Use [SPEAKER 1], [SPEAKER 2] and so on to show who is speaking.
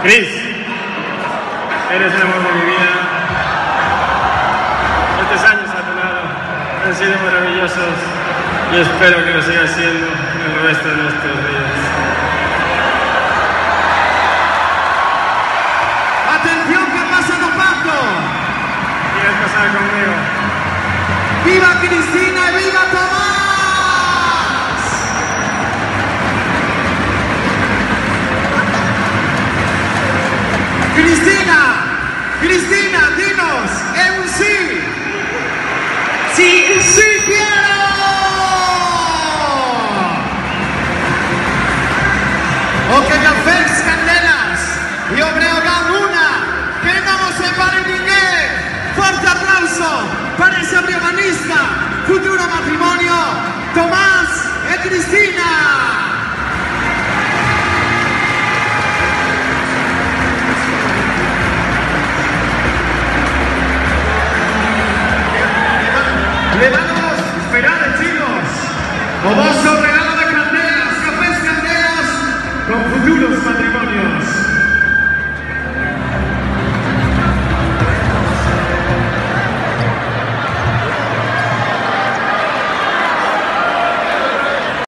[SPEAKER 1] Cris, eres el amor de mi vida. Estos años a tu lado han sido maravillosos y espero que lo siga siendo el resto de nuestros días.
[SPEAKER 2] Atención, que pasa Don Paco.
[SPEAKER 1] ¿Quieres pasar conmigo?
[SPEAKER 2] ¡Viva Cristina y viva Tomás! Cristina, dinos, es un sí. Sí, sí quiero. O que cafés, candelas, yo creo que una, que no se pare ninguém. Fuerte aplauso para ese briomanista, futuro matrimonio, Tomás y Cristina.